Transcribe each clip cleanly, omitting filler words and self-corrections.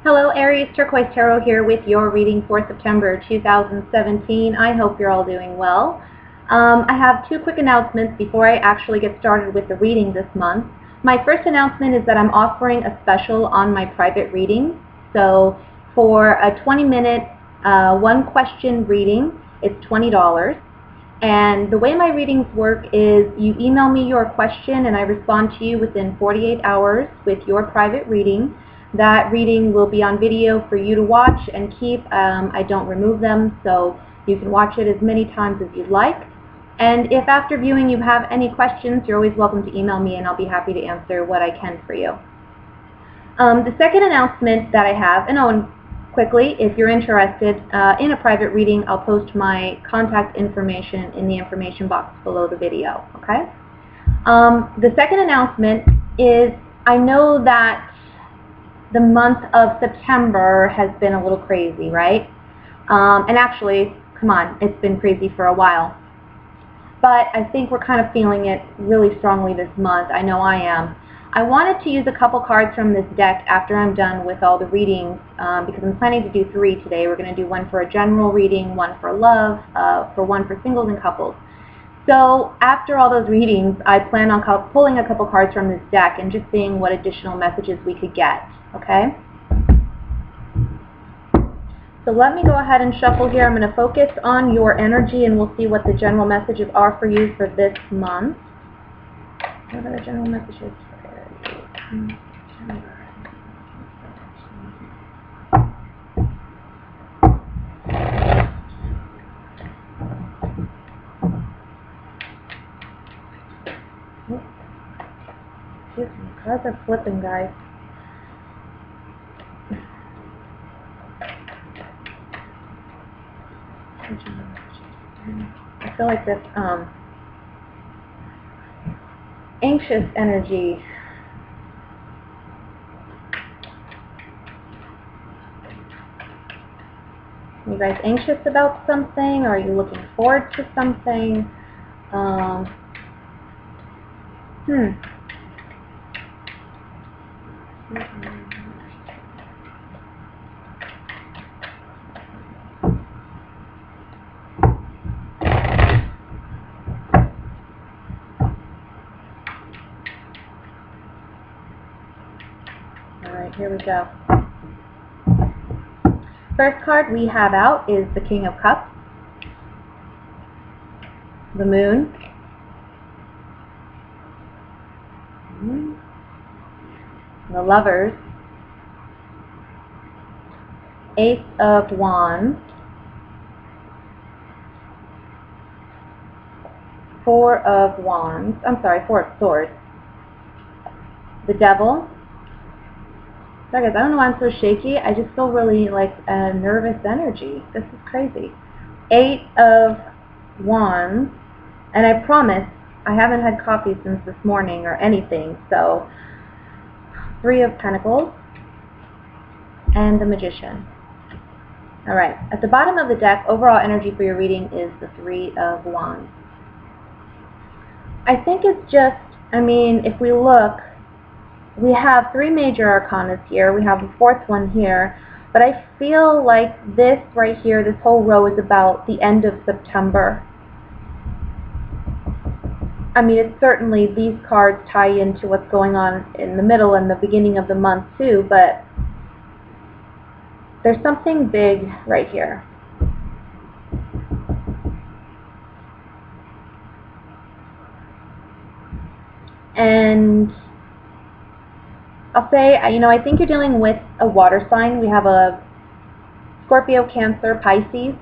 Hello Aries, Turquoise Tarot here with your reading for September 2017. I hope you're all doing well. I have two quick announcements before I actually get started with the reading this month. My first announcement is that I'm offering a special on my private reading. So for a 20-minute one-question reading, it's $20. And the way my readings work is you email me your question and I respond to you within 48 hours with your private reading. That reading will be on video for you to watch and keep. I don't remove them, so you can watch it as many times as you'd like. And if after viewing you have any questions, you're always welcome to email me and I'll be happy to answer what I can for you. The second announcement that I have, and quickly, if you're interested in a private reading, I'll post my contact information in the information box below the video, okay? The second announcement is I know that the month of September has been a little crazy, right? And actually, come on, it's been crazy for a while. But I think we're kind of feeling it really strongly this month. I know I am. I wanted to use a couple cards from this deck after I'm done with all the readings because I'm planning to do 3 today. We're going to do one for a general reading, one for love, one for singles and couples. So after all those readings, I plan on pulling a couple cards from this deck and just seeing what additional messages we could get, okay? So let me go ahead and shuffle here. I'm going to focus on your energy and we'll see what the general messages are for you for this month. What are the general messages for Aries? Excuse me, cards are flipping, guys. I feel like this anxious energy. Are you guys anxious about something? Or are you looking forward to something? Alright, here we go. First card we have out is the King of Cups, the Moon, the Lovers, Ace of Wands, Four of Swords, the Devil. Sorry guys, I don't know why I'm so shaky. I just feel really like a nervous energy. This is crazy. 8 of Wands, and I promise I haven't had coffee since this morning or anything, so 3 of Pentacles, and the Magician. Alright, at the bottom of the deck, overall energy for your reading is the 3 of Wands. I think it's just, if we look, we have 3 major arcanas here. We have a 4th one here. But I feel like this right here, this whole row is about the end of September. It's certainly, these cards tie into what's going on in the middle and the beginning of the month too, but there's something big right here. And I'll say, I think you're dealing with a water sign. We have a Scorpio, Cancer, Pisces,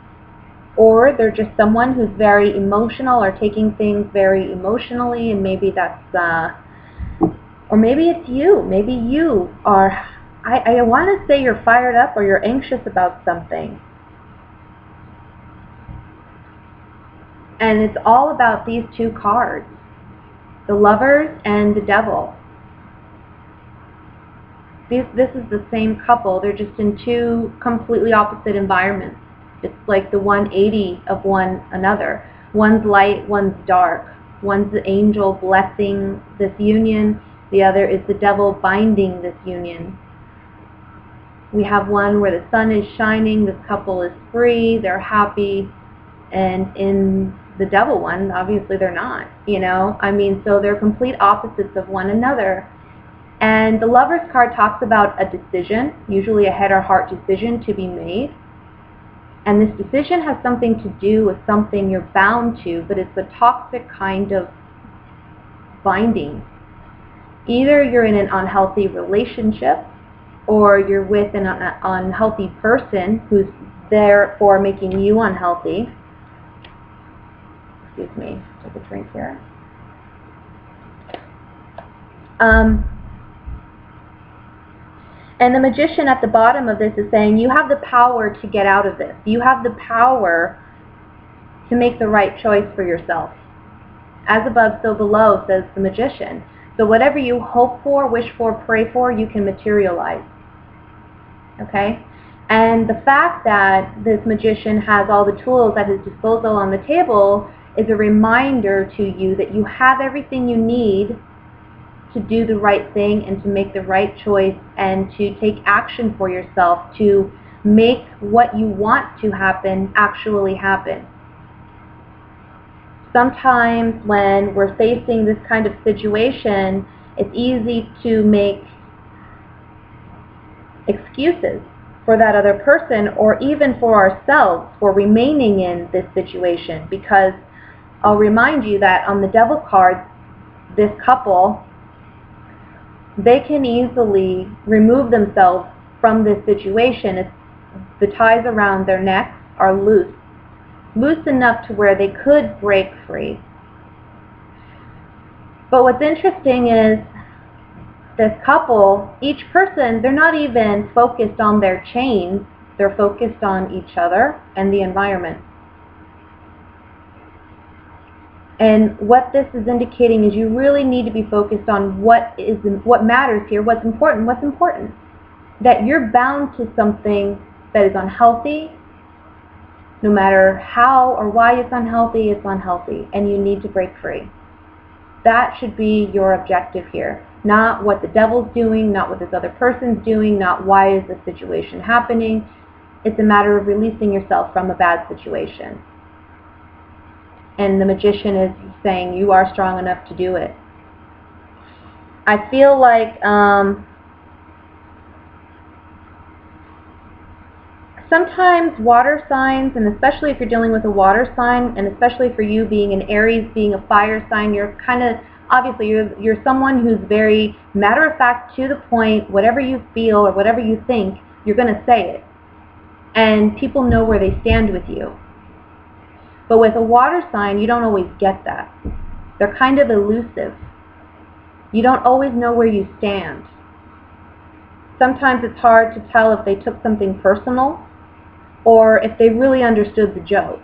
or they're just someone who's very emotional or taking things very emotionally, and maybe that's, or maybe it's you. Maybe you are, I want to say you're fired up or you're anxious about something. And it's all about these 2 cards, the Lovers and the Devil. This is the same couple. They're just in 2 completely opposite environments. It's like the 180 of one another. One's light, one's dark. One's the angel blessing this union. The other is the devil binding this union. We have one where the sun is shining, this couple is free, they're happy, and in the Devil one, obviously they're not, you know? I mean, so they're complete opposites of one another. And the Lover's card talks about a decision, usually a head or heart decision to be made. And this decision has something to do with something you're bound to, but it's a toxic kind of binding. Either you're in an unhealthy relationship, or you're with an unhealthy person who's therefore making you unhealthy. Excuse me, take a drink here. And the Magician at the bottom of this is saying you have the power to get out of this. You have the power to make the right choice for yourself. As above, so below, says the Magician. So whatever you hope for, wish for, pray for, you can materialize. Okay? And the fact that this Magician has all the tools at his disposal on the table is a reminder to you that you have everything you need to do the right thing and to make the right choice and to take action for yourself to make what you want to happen actually happen. Sometimes when we're facing this kind of situation, it's easy to make excuses for that other person or even for ourselves for remaining in this situation, because I'll remind you that on the Devil card, this couple, they can easily remove themselves from this situation if the ties around their necks are loose enough to where they could break free. But what's interesting is this couple, each person, they're not even focused on their chains, they're focused on each other and the environment. And what this is indicating is you really need to be focused on what matters here, what's important. That you're bound to something that is unhealthy. No matter how or why it's unhealthy, and you need to break free. That should be your objective here. Not what the Devil's doing, not what this other person's doing, not why is this situation happening. It's a matter of releasing yourself from a bad situation. And the Magician is saying you are strong enough to do it. I feel like sometimes water signs, and especially if you're dealing with a water sign, and especially for you being an Aries, being a fire sign, you're kind of, obviously you're someone who's very matter of fact, to the point. Whatever you feel or whatever you think, you're going to say it. And people know where they stand with you. But with a water sign, you don't always get that. They're kind of elusive. You don't always know where you stand. Sometimes it's hard to tell if they took something personal or if they really understood the joke,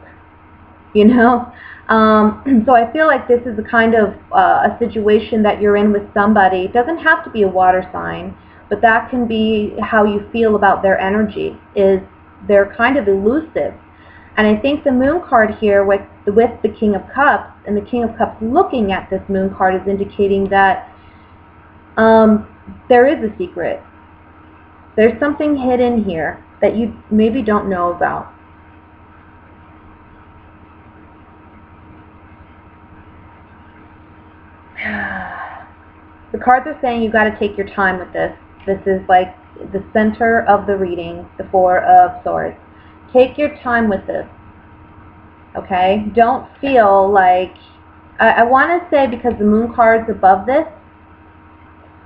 you know? So I feel like this is a kind of a situation that you're in with somebody. It doesn't have to be a water sign, but that can be how you feel about their energy, is they're kind of elusive. And I think the Moon card here with the King of Cups, and the King of Cups looking at this Moon card, is indicating that there is a secret. There's something hidden here that you maybe don't know about. The cards are saying you got to take your time with this. This is like the center of the reading, the Four of Swords. Take your time with this, okay? Don't feel like, I want to say, because the Moon card's above this,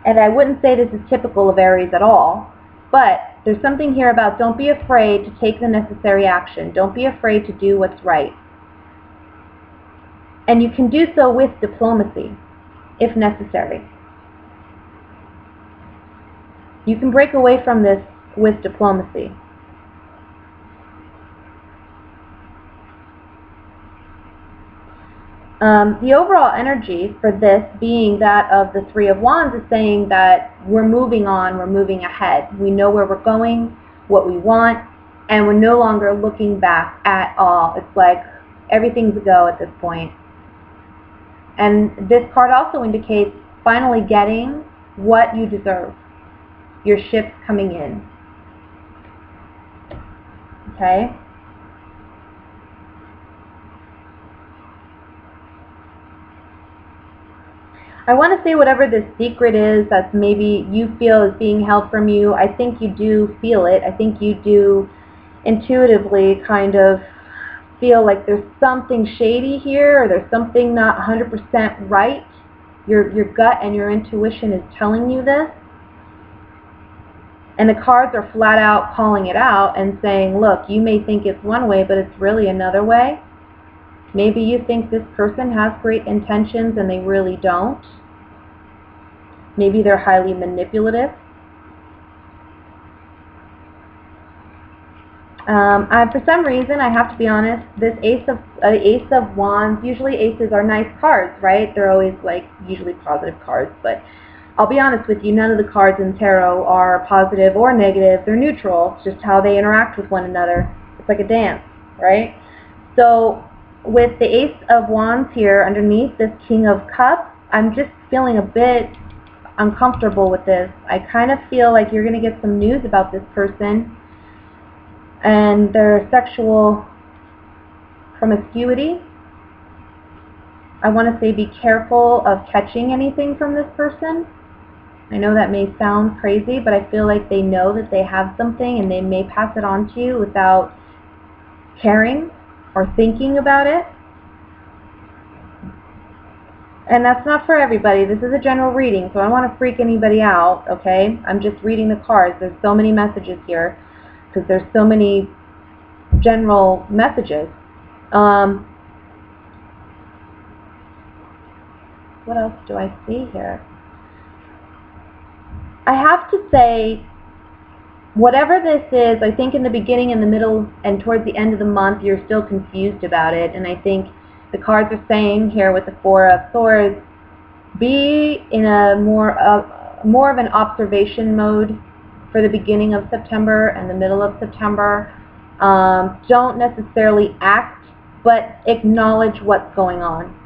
and I wouldn't say this is typical of Aries at all, but there's something here about don't be afraid to take the necessary action. Don't be afraid to do what's right. And you can do so with diplomacy, if necessary. You can break away from this with diplomacy. The overall energy for this being that of the Three of Wands is saying that we're moving on, we're moving ahead. We know where we're going, what we want, and we're no longer looking back at all. It's like everything's a go at this point. And this card also indicates finally getting what you deserve. Your ship's coming in. Okay? I want to say whatever this secret is that maybe you feel is being held from you, I think you do feel it. I think you do intuitively kind of feel like there's something shady here, or there's something not 100% right. Your gut and your intuition is telling you this. And the cards are flat out calling it out and saying, look, you may think it's one way, but it's really another way. Maybe you think this person has great intentions and they really don't. Maybe they're highly manipulative. For some reason, I have to be honest, this Ace of Wands, usually aces are nice cards, right? They're always like usually positive cards, but I'll be honest with you, none of the cards in tarot are positive or negative. They're neutral. It's just how they interact with one another. It's like a dance, right? So with the Ace of Wands here underneath this King of Cups, I'm just feeling a bit uncomfortable with this. I kind of feel like you're going to get some news about this person and their sexual promiscuity. I want to say be careful of catching anything from this person. I know that may sound crazy, but I feel like they know that they have something and they may pass it on to you without caring or thinking about it. And that's not for everybody. This is a general reading, so I don't want to freak anybody out, okay? I'm just reading the cards. There's so many messages here because there's so many general messages. What else do I see here? I have to say, whatever this is, I think in the beginning, in the middle, and towards the end of the month, you're still confused about it. And I think the cards are saying here with the Four of Swords, be in a more of an observation mode for the beginning of September and the middle of September. Don't necessarily act, but acknowledge what's going on.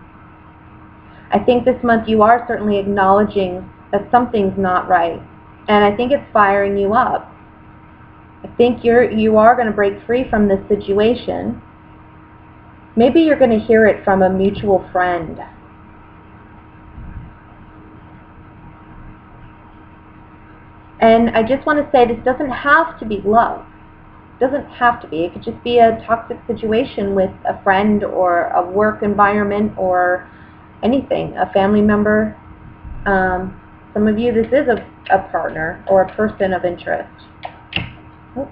I think this month you are certainly acknowledging that something's not right, and I think it's firing you up. I think you are going to break free from this situation. Maybe you're going to hear it from a mutual friend. And I just want to say this doesn't have to be love. It doesn't have to be. It could just be a toxic situation with a friend or a work environment or anything, a family member. Some of you, this is a partner or a person of interest. Oops.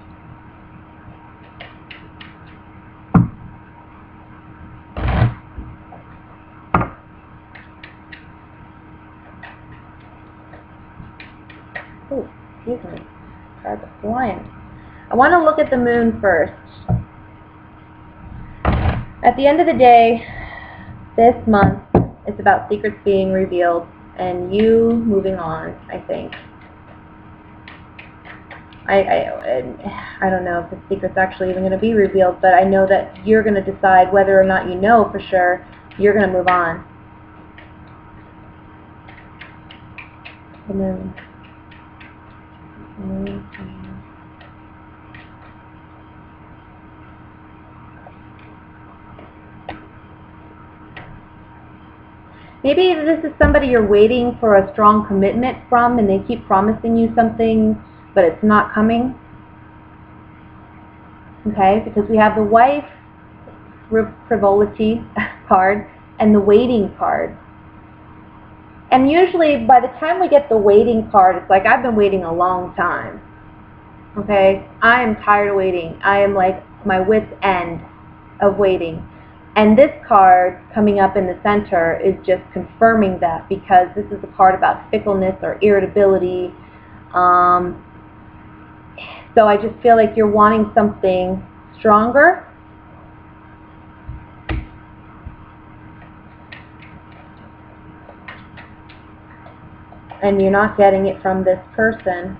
Oh, excuse me. Cards are flying. I want to look at the moon first. At the end of the day, this month is about secrets being revealed and you moving on, I think. I don't know if the secret's actually even going to be revealed, but I know that you're going to decide whether or not you know for sure you're going to move on. The moon. Maybe this is somebody you're waiting for a strong commitment from and they keep promising you something, but it's not coming. Okay, because we have the wife frivolity card and the waiting card. And usually by the time we get the waiting card, it's like I've been waiting a long time. Okay, I am tired of waiting. I am like my wit's end of waiting. And this card coming up in the center is just confirming that, because this is a card about fickleness or irritability. So I just feel like you're wanting something stronger. And you're not getting it from this person.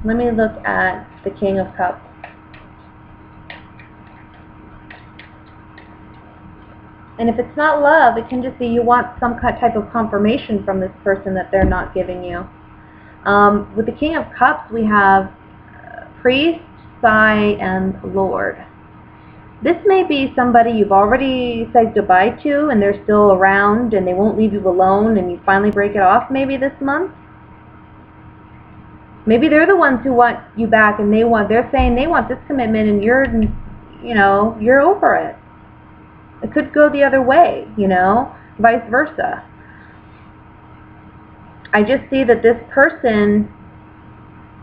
Let me look at the King of Cups. And if it's not love, it can just be you want some type of confirmation from this person that they're not giving you. With the King of Cups, we have priest, Messiah and Lord. This may be somebody you've already said goodbye to and they're still around and they won't leave you alone and you finally break it off maybe this month. Maybe they're the ones who want you back and they're saying they want this commitment and you're over it. It could go the other way, vice versa. I just see that this person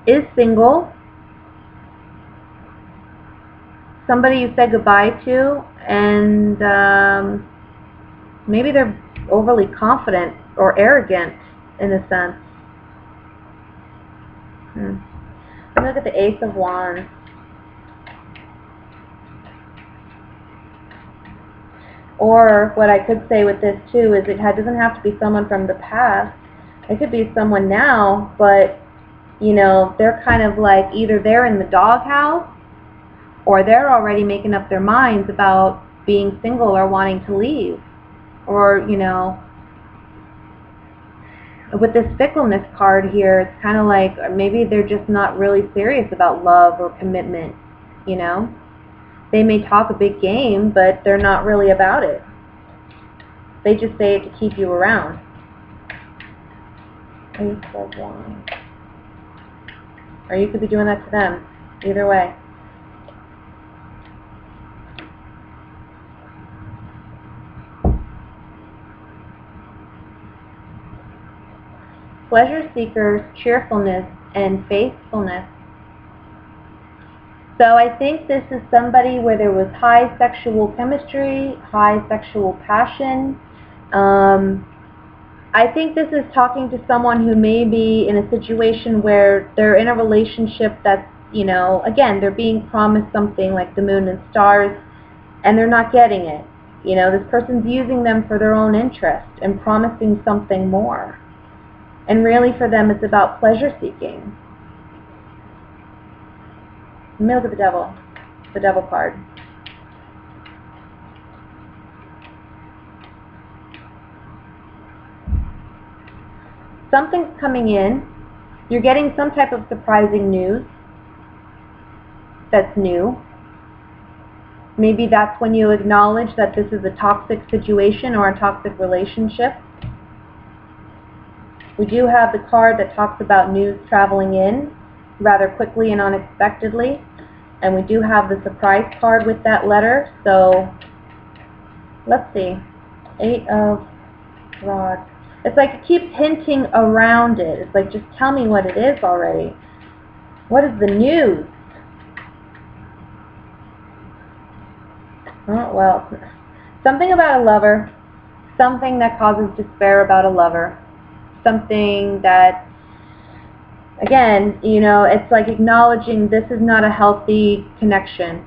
is single. Somebody you said goodbye to, and maybe they're overly confident or arrogant in a sense. Let me look at the Ace of Wands. Or what I could say with this too is it doesn't have to be someone from the past. It could be someone now, but they're kind of like either they're in the doghouse or they're already making up their minds about being single or wanting to leave. Or, with this fickleness card here, it's kind of like maybe they're just not really serious about love or commitment, They may talk a big game, but they're not really about it. They just say it to keep you around. Ace of Wands. Or you could be doing that to them. Either way. Pleasure seekers, cheerfulness, and faithfulness. So I think this is somebody where there was high sexual chemistry, high sexual passion. I think this is talking to someone who may be in a situation where they're in a relationship that's, again, they're being promised something like the moon and stars, and they're not getting it. This person's using them for their own interest and promising something more. And really for them it's about pleasure seeking. Let me look at the devil card. Something's coming in. You're getting some type of surprising news that's new. Maybe that's when you acknowledge that this is a toxic situation or a toxic relationship. We do have the card that talks about news traveling in rather quickly and unexpectedly. And we do have the surprise card with that letter. So, let's see. 8 of Rods. It's like it keeps hinting around it. It's like, just tell me what it is already. What is the news? Oh, well, something about a lover. Something that causes despair about a lover. Something that, again, it's like acknowledging this is not a healthy connection.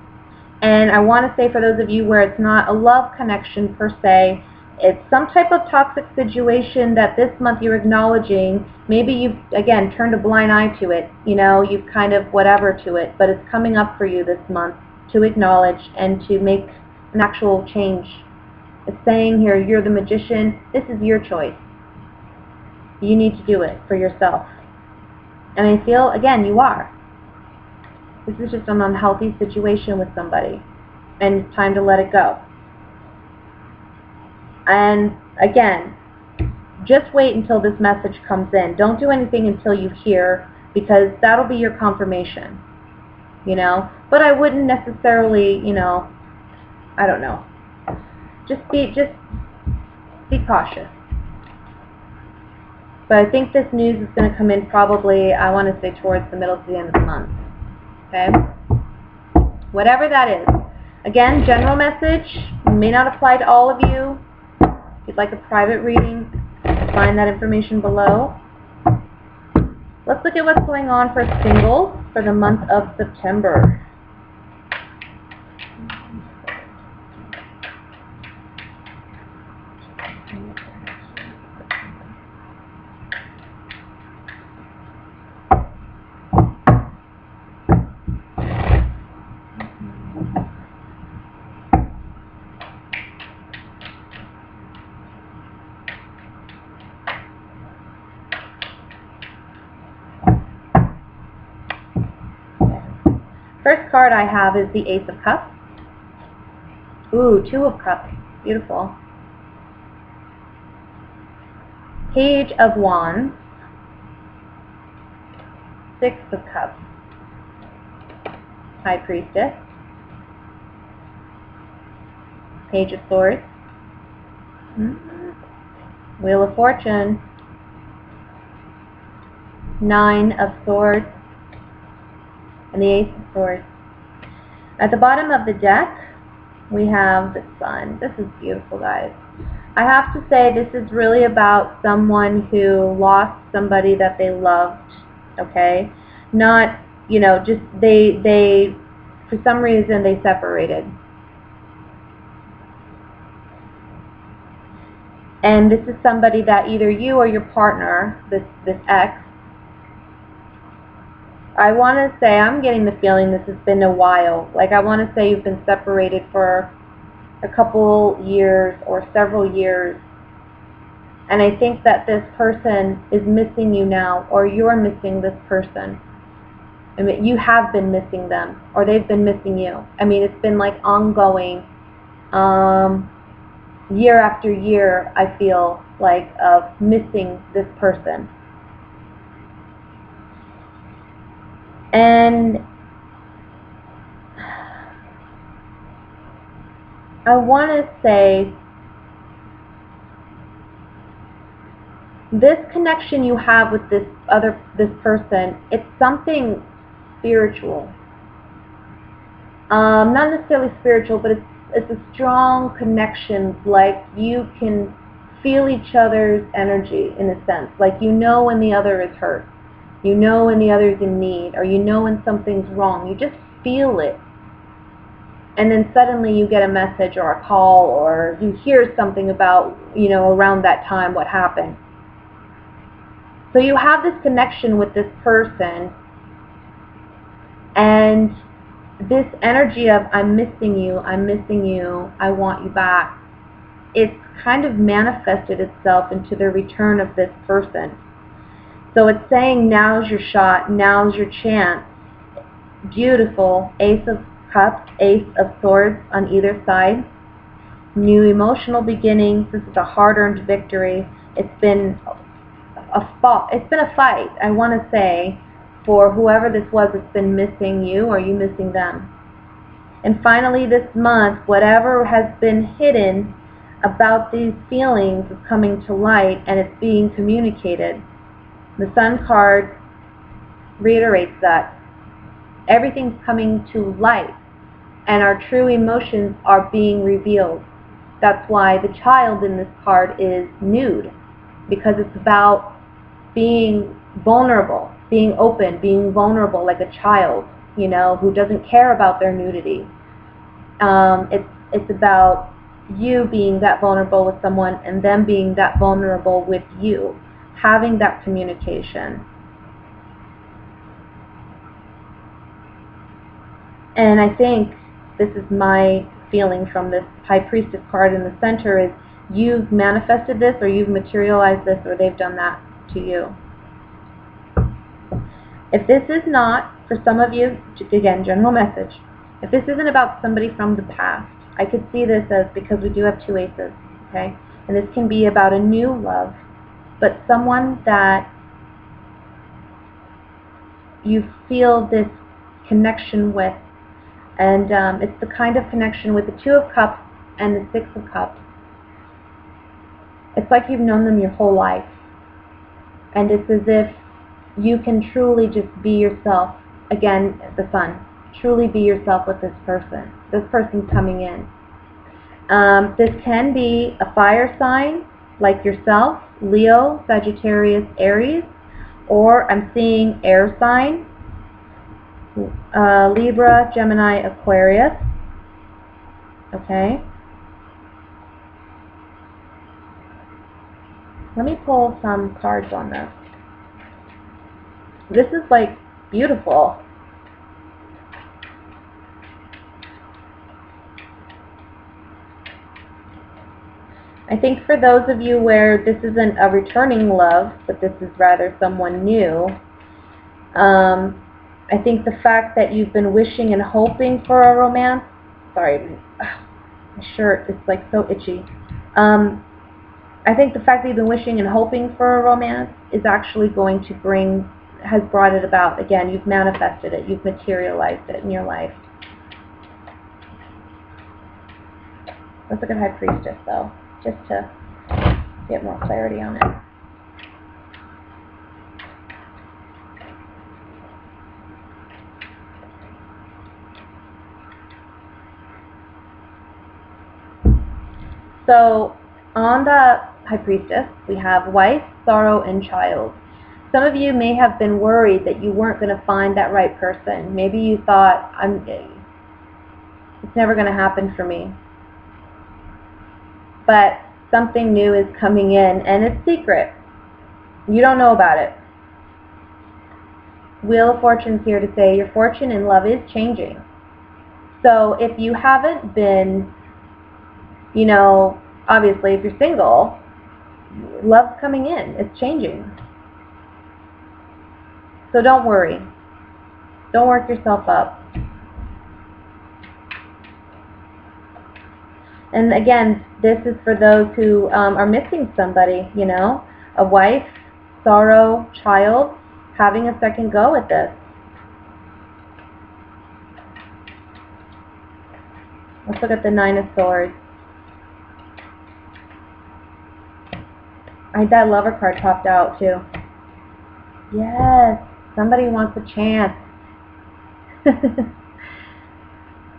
And I want to say for those of you where it's not a love connection per se, it's some type of toxic situation that this month you're acknowledging. Maybe you've, again, turned a blind eye to it. You've kind of whatever to it, but it's coming up for you this month to acknowledge and to make an actual change. It's saying here, you're the magician. This is your choice. You need to do it for yourself. And I feel, again, you are. This is just an unhealthy situation with somebody. And it's time to let it go. And again, just wait until this message comes in. Don't do anything until you hear, because that'll be your confirmation. But I wouldn't necessarily, I don't know. Just be cautious. But I think this news is going to come in probably, I want to say, towards the middle to the end of the month. Okay? Whatever that is. Again, general message. May not apply to all of you. If you'd like a private reading, find that information below. Let's look at what's going on for singles for the month of September. First card I have is the Ace of Cups. Ooh, Two of Cups. Beautiful. Page of Wands. Six of Cups. High Priestess. Page of Swords. Wheel of Fortune. Nine of Swords. And the Ace of Swords. At the bottom of the deck, we have the Sun. This is beautiful, guys. I have to say, this is really about someone who lost somebody that they loved, okay? Not, you know, just they for some reason, they separated. And this is somebody that either you or your partner, this ex, I want to say, I'm getting the feeling this has been a while. Like, I want to say you've been separated for a couple years or several years. And I think that this person is missing you now, or you're missing this person. I mean, you have been missing them, or they've been missing you. I mean, it's been like ongoing, year after year, I feel like, of missing this person. And I want to say, this connection you have with this person, it's something spiritual. Not necessarily spiritual, but it's a strong connection. Like, you can feel each other's energy in a sense. Like, you know when the other is hurt. You know when the other's in need, or you know when something's wrong. You just feel it. And then suddenly you get a message or a call, or you hear something about, you know, around that time what happened. So you have this connection with this person, and this energy of I'm missing you, I want you back, it's kind of manifested itself into the return of this person. So it's saying, now's your shot, now's your chance. Beautiful. Ace of Cups, Ace of Swords on either side. New emotional beginnings. This is a hard-earned victory. It's been a fight, I want to say, for whoever this was that's been missing you, or you missing them. And finally, this month, whatever has been hidden about these feelings is coming to light, and it's being communicated. The Sun card reiterates that. Everything's coming to light, and our true emotions are being revealed. That's why the child in this card is nude, because it's about being vulnerable, being open, being vulnerable like a child, you know, who doesn't care about their nudity. It's about you being that vulnerable with someone, and them being that vulnerable with you, having that communication. And I think this is my feeling from this High Priestess card in the center, is you've manifested this, or you've materialized this, or they've done that to you. If this is not, for some of you, again, general message, if this isn't about somebody from the past, I could see this as, because we do have two aces, okay? And this can be about a new love, but someone that you feel this connection with. And it's the kind of connection with the Two of Cups and the Six of Cups. It's like you've known them your whole life. And it's as if you can truly just be yourself. Again, the Sun. Truly be yourself with this person. This person's coming in. This can be a fire sign, like yourself, Leo, Sagittarius, Aries. Or I'm seeing air sign, Libra, Gemini, Aquarius. Okay. Let me pull some cards on this. This is like beautiful. I think for those of you where this isn't a returning love, but this is rather someone new, I think the fact that you've been wishing and hoping for a romance, sorry, my shirt is like so itchy. I think the fact that you've been wishing and hoping for a romance is actually going to has brought it about. Again, you've manifested it, you've materialized it in your life. Let's look at High Priestess though, just to get more clarity on it. So on the High Priestess, we have wife, sorrow, and child. Some of you may have been worried that you weren't going to find that right person. Maybe you thought, it's never going to happen for me. But something new is coming in, and it's secret. You don't know about it. Wheel of Fortune's here to say your fortune in love is changing. So if you haven't been, obviously if you're single, love's coming in. It's changing. So don't worry. Don't work yourself up. And again, this is for those who are missing somebody, a wife, sorrow, child, having a second go at this. Let's look at the Nine of Swords. That Lover card popped out too. Yes, somebody wants a chance.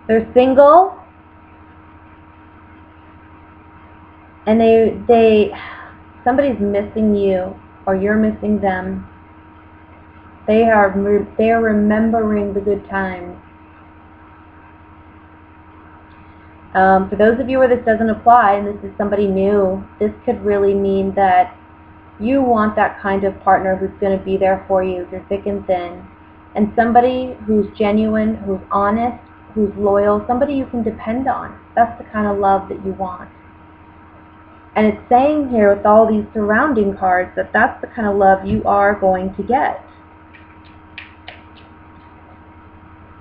They're single, and somebody's missing you, or you're missing them. They are remembering the good times. For those of you where this doesn't apply, and this is somebody new, this could really mean that you want that kind of partner who's going to be there for you through thick and thin, and somebody who's genuine, who's honest, who's loyal, somebody you can depend on. That's the kind of love that you want. And it's saying here with all these surrounding cards that that's the kind of love you are going to get.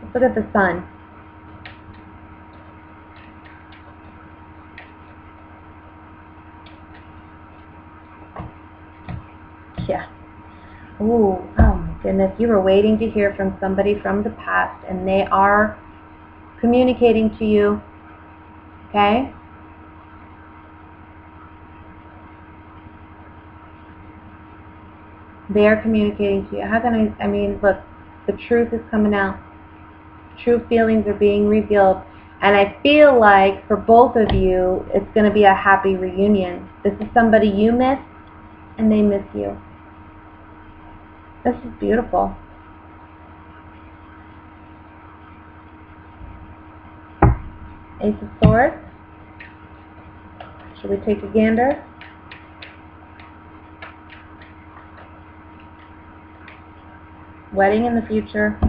Let's look at the Sun. Yeah. Ooh, oh my goodness. You were waiting to hear from somebody from the past, and they are communicating to you. Okay? They are communicating to you. How can I mean, look, the truth is coming out. True feelings are being revealed. And I feel like for both of you, it's going to be a happy reunion. This is somebody you miss, and they miss you. This is beautiful. Ace of Swords. Should we take a gander? Wedding in the future.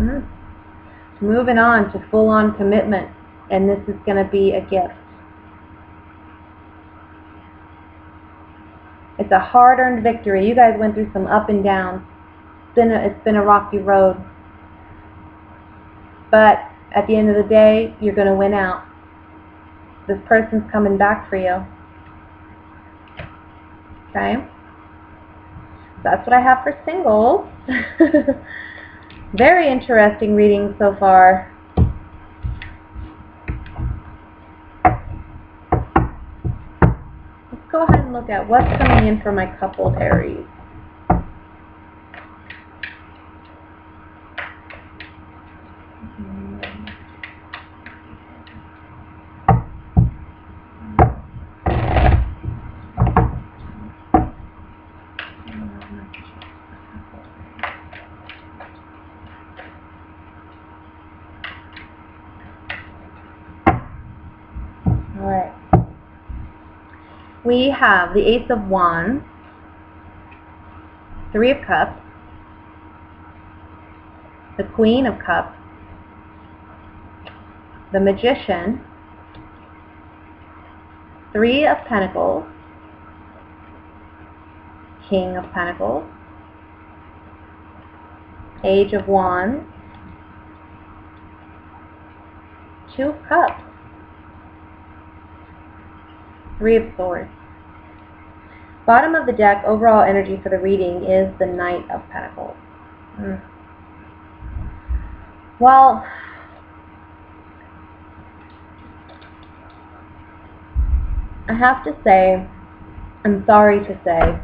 Moving on to full-on commitment, and this is going to be a gift. It's a hard-earned victory. You guys went through some up and downs. It's been a rocky road. But at the end of the day, you're going to win out. This person's coming back for you. Okay? That's what I have for singles. Very interesting reading so far. Let's go ahead and look at what's coming in for my coupled Aries. Alright. We have the Ace of Wands, Three of Cups, the Queen of Cups, the Magician, Three of Pentacles, King of Pentacles, Page of Wands, Two of Cups. Three of Swords. Bottom of the deck, overall energy for the reading is the Knight of Pentacles. Well, I have to say, I'm sorry to say,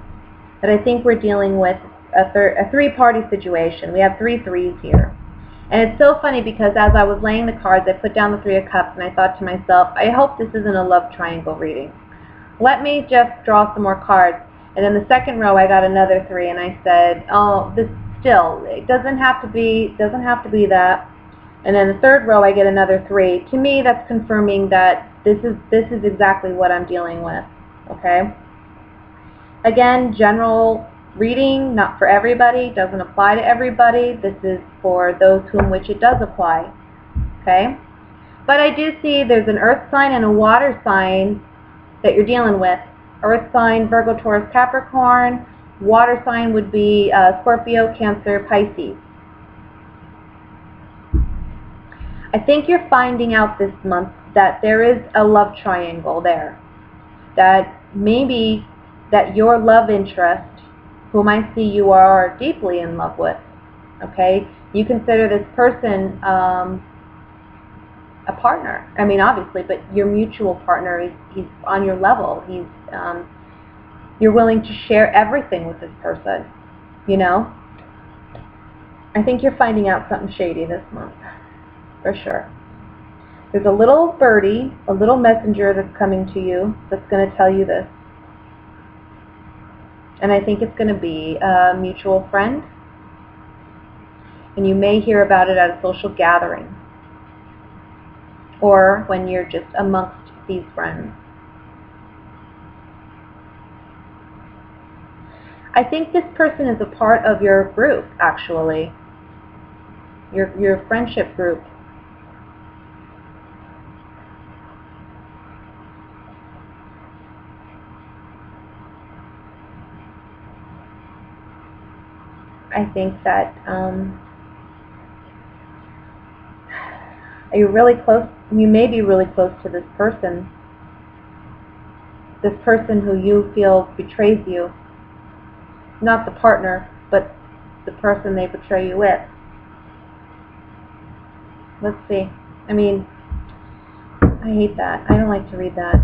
that I think we're dealing with a three-party situation. We have three threes here. And it's so funny because as I was laying the cards, I put down the Three of Cups and I thought to myself, I hope this isn't a love triangle reading. Let me just draw some more cards. And in the second row, I got another three, and I said, oh, this still, it doesn't have to be that. And then the third row, I get another three. To me, that's confirming that this is exactly what I'm dealing with. Okay. Again, general reading, not for everybody, doesn't apply to everybody. This is for those whom which it does apply. Okay. But I do see there's an earth sign and a water sign that you're dealing with. Earth sign, Virgo, Taurus, Capricorn. Water sign would be Scorpio, Cancer, Pisces. I think you're finding out this month that there is a love triangle there. That maybe that your love interest, whom I see you are deeply in love with, okay? You consider this person a partner. I mean, obviously, but your mutual partner, he's on your level. You're willing to share everything with this person, you know? I think you're finding out something shady this month, for sure. There's a little birdie, a little messenger that's coming to you that's going to tell you this. And I think it's going to be a mutual friend. And you may hear about it at a social gathering. Or when you're just amongst these friends. I think this person is a part of your group, actually. Your friendship group. I think that you're really close. You may be really close to this person. This person who you feel betrays you. Not the partner, but the person they betray you with. Let's see. I mean, I hate that. I don't like to read that.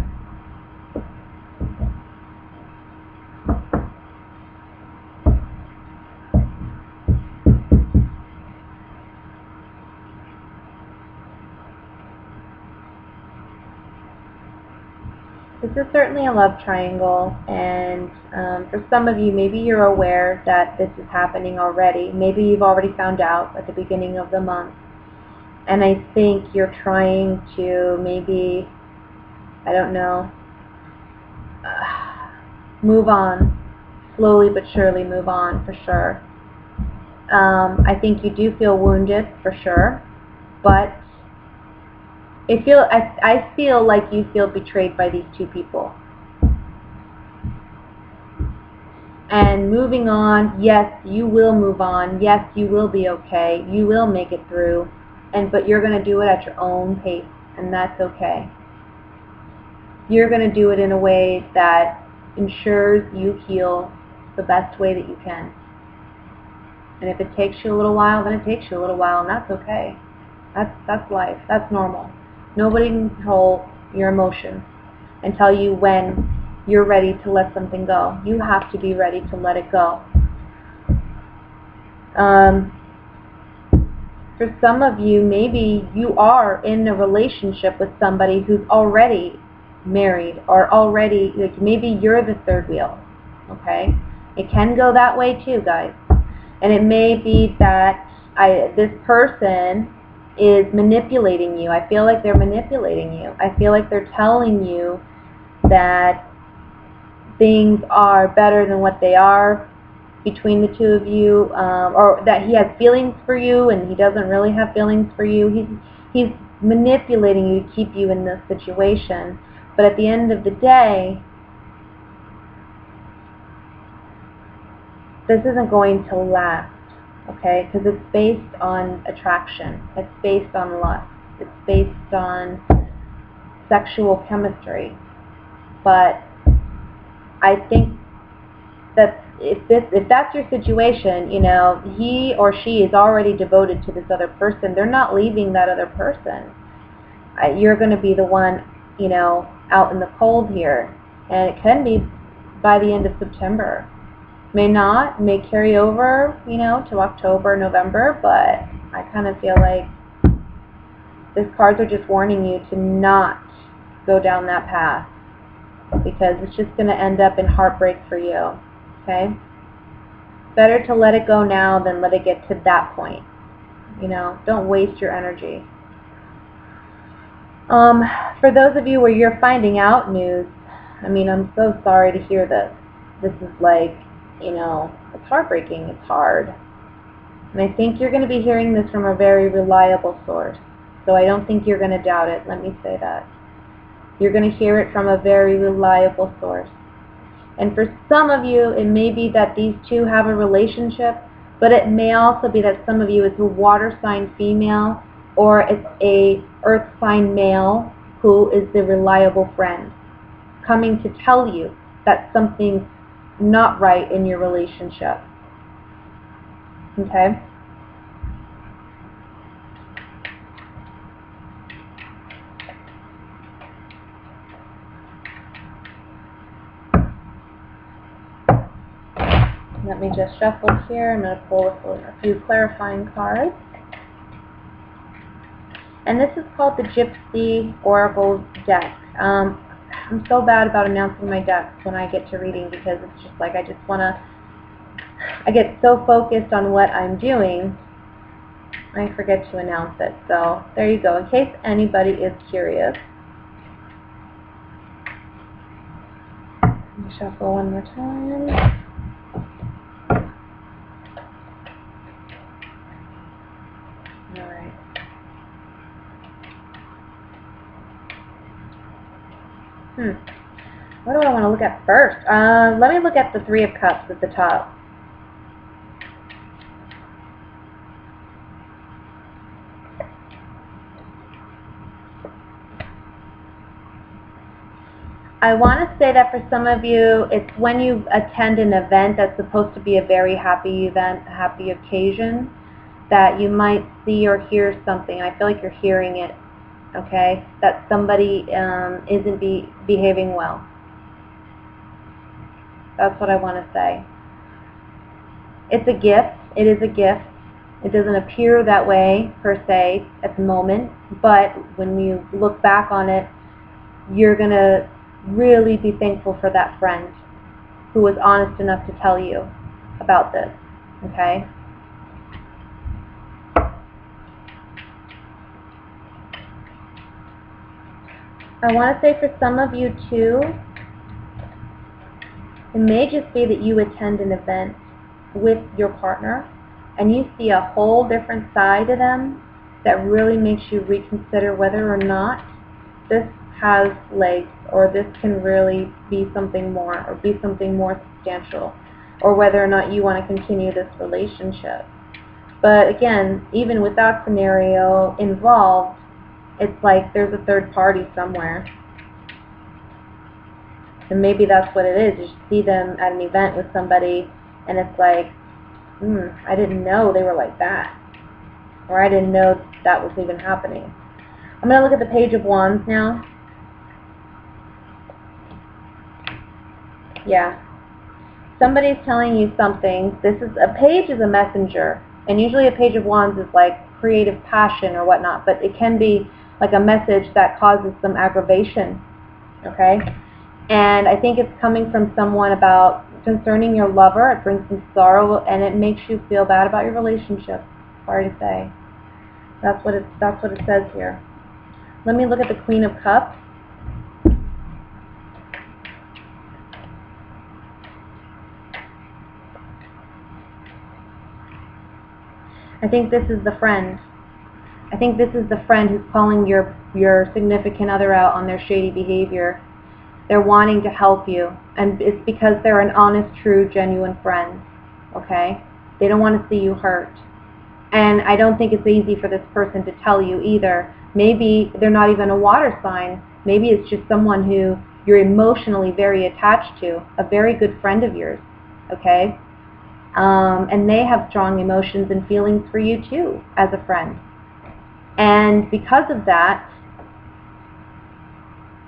This is certainly a love triangle, and for some of you, maybe you're aware that this is happening already. Maybe you've already found out at the beginning of the month. And I think you're trying to maybe, I don't know, move on. Slowly but surely move on, for sure. I think you do feel wounded, for sure. But I feel like you feel betrayed by these two people. And moving on, yes, you will move on. Yes, you will be okay. You will make it through. But you're going to do it at your own pace, and that's okay. You're going to do it in a way that ensures you heal the best way that you can. And if it takes you a little while, then it takes you a little while, and that's okay. That's life. That's normal. Nobody can control your emotions and tell you when you're ready to let something go. You have to be ready to let it go. For some of you, maybe you are in a relationship with somebody who's already married, or already, like, maybe you're the third wheel. Okay? It can go that way too, guys. And it may be that this person is manipulating you. I feel like they're manipulating you. I feel like they're telling you that things are better than what they are between the two of you, or that he has feelings for you and he doesn't really have feelings for you. He's manipulating you to keep you in this situation. But at the end of the day, this isn't going to last, okay? Because it's based on attraction. It's based on lust. it's based on sexual chemistry. But I think that if that's your situation, you know, he or she is already devoted to this other person. They're not leaving that other person. You're going to be the one, you know, out in the cold here. And it can be by the end of September. May not, may carry over, you know, to October, November, but I kind of feel like these cards are just warning you to not go down that path, because it's just going to end up in heartbreak for you, okay? Better to let it go now than let it get to that point. You know, don't waste your energy. For those of you where you're finding out news, I mean, I'm so sorry to hear this. This is like, you know, it's heartbreaking, it's hard. And I think you're going to be hearing this from a very reliable source. So I don't think you're going to doubt it. Let me say that. You're going to hear it from a very reliable source. And for some of you, it may be that these two have a relationship, but it may also be that some of you is a water sign female, or it's a earth sign male who is the reliable friend, coming to tell you that something's not right in your relationship. Okay? Let me just shuffle here. I'm going to pull a few clarifying cards. And this is called the Gypsy Oracle deck. I'm so bad about announcing my decks when I get to reading, because it's just like I get so focused on what I'm doing, I forget to announce it. So there you go, in case anybody is curious. Let me shuffle one more time. What do I want to look at first? Let me look at the Three of Cups at the top. I want to say that for some of you, it's when you attend an event that's supposed to be a very happy event, a happy occasion, that you might see or hear something. I feel like you're hearing it, okay? That somebody isn't behaving well. That's what I want to say. It's a gift. It is a gift. It doesn't appear that way, per se, at the moment, but when you look back on it, you're going to really be thankful for that friend who was honest enough to tell you about this, okay? I want to say for some of you too, it may just be that you attend an event with your partner and you see a whole different side of them that really makes you reconsider whether or not this has legs, or this can really be something more, or be something more substantial, or whether or not you want to continue this relationship. But again, even with that scenario involved, it's like there's a third party somewhere. And maybe that's what it is. You see them at an event with somebody and it's like, I didn't know they were like that. Or I didn't know that was even happening. I'm going to look at the Page of Wands now. Yeah. Somebody's telling you something. A page is a messenger. And usually a Page of Wands is like creative passion or whatnot. But it can be like a message that causes some aggravation. Okay? And I think it's coming from someone about concerning your lover. It brings some sorrow and it makes you feel bad about your relationship. Sorry to say. That's what it says here. Let me look at the Queen of Cups. I think this is the friend. I think this is the friend who's calling your significant other out on their shady behavior. They're wanting to help you, and it's because they're an honest, true, genuine friend, okay? They don't want to see you hurt. And I don't think it's easy for this person to tell you either. Maybe they're not even a water sign. Maybe it's just someone who you're emotionally very attached to, a very good friend of yours, okay? And they have strong emotions and feelings for you too, as a friend. And because of that,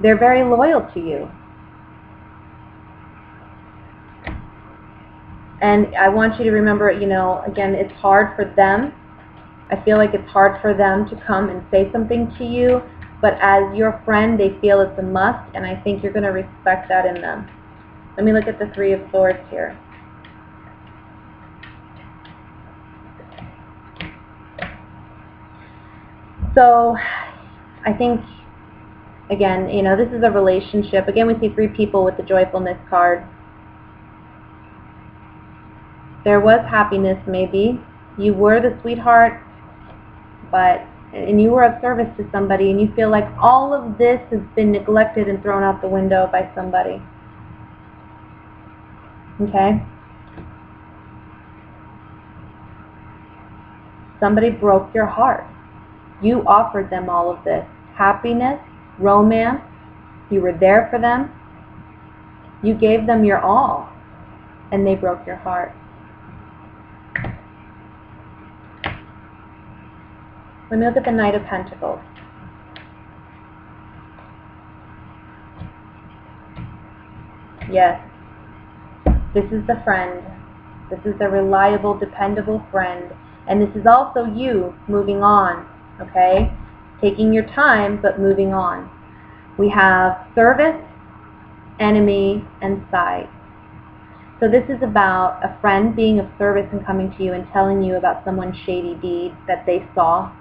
they're very loyal to you. And I want you to remember, you know, again, it's hard for them. I feel like it's hard for them to come and say something to you, but as your friend, they feel it's a must, and I think you're going to respect that in them. Let me look at the Three of Swords here. So, I think, again, you know, this is a relationship. Again, we see three people with the Joyfulness card. There was happiness, maybe. You were the sweetheart, and you were of service to somebody, and you feel like all of this has been neglected and thrown out the window by somebody. Okay? Somebody broke your heart. You offered them all of this. Happiness, romance, you were there for them. You gave them your all, and they broke your heart. Let me look at the Knight of Pentacles. Yes, this is the friend. This is the reliable, dependable friend. And this is also you moving on, okay? Taking your time, but moving on. We have service, enemy, and side. So this is about a friend being of service and coming to you and telling you about someone's shady deed that they saw,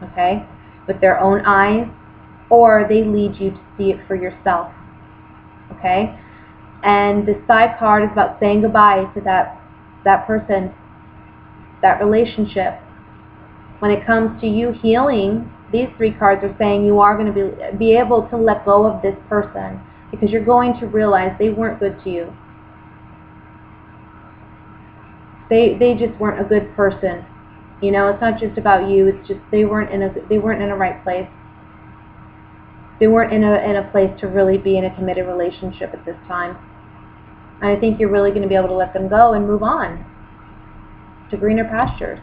okay, with their own eyes, or they lead you to see it for yourself, okay? And the side card is about saying goodbye to that person, that relationship. When it comes to you healing, these three cards are saying you are going to be able to let go of this person because you're going to realize they weren't good to you. They just weren't a good person. You know, it's not just about you. It's just they weren't in a right place. They weren't in a place to really be in a committed relationship at this time. And I think you're really going to be able to let them go and move on to greener pastures.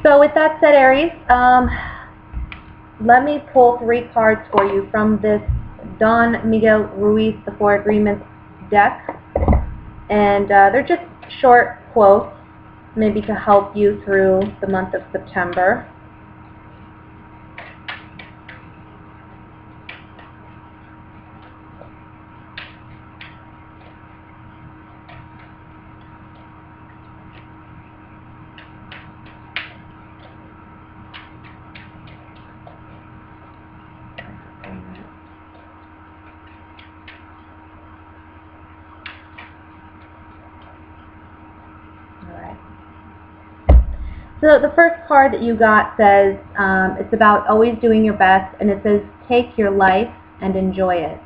So with that said, Aries, let me pull three cards for you from this Don Miguel Ruiz, the Four Agreements deck. And they're just short quotes, maybe to help you through the month of September. So the first card that you got says, it's about always doing your best, and it says, take your life and enjoy it.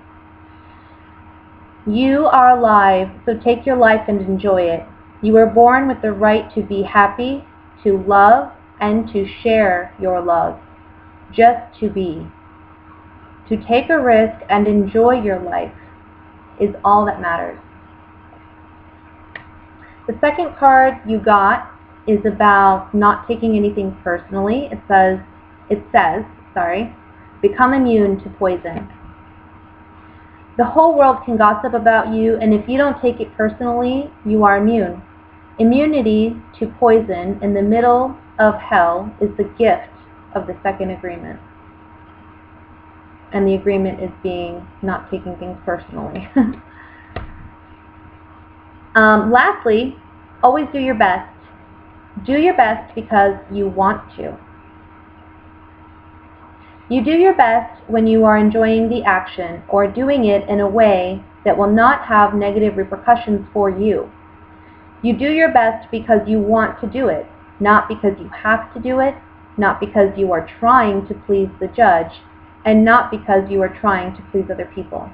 You are alive, so take your life and enjoy it. You were born with the right to be happy, to love, and to share your love. Just to be. To take a risk and enjoy your life is all that matters. The second card you got is about not taking anything personally. It says, become immune to poison. The whole world can gossip about you, and if you don't take it personally, you are immune. Immunity to poison in the middle of hell is the gift of the second agreement. And the agreement is being not taking things personally. Lastly, always do your best. Do your best because you want to. You do your best when you are enjoying the action or doing it in a way that will not have negative repercussions for you. You do your best because you want to do it, not because you have to do it, not because you are trying to please the judge, and not because you are trying to please other people.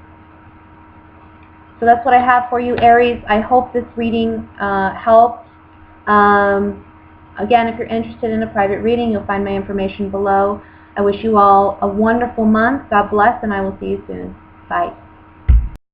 So that's what I have for you, Aries. I hope this reading helped. Again, if you're interested in a private reading, you'll find my information below. I wish you all a wonderful month. God bless, and I will see you soon. Bye.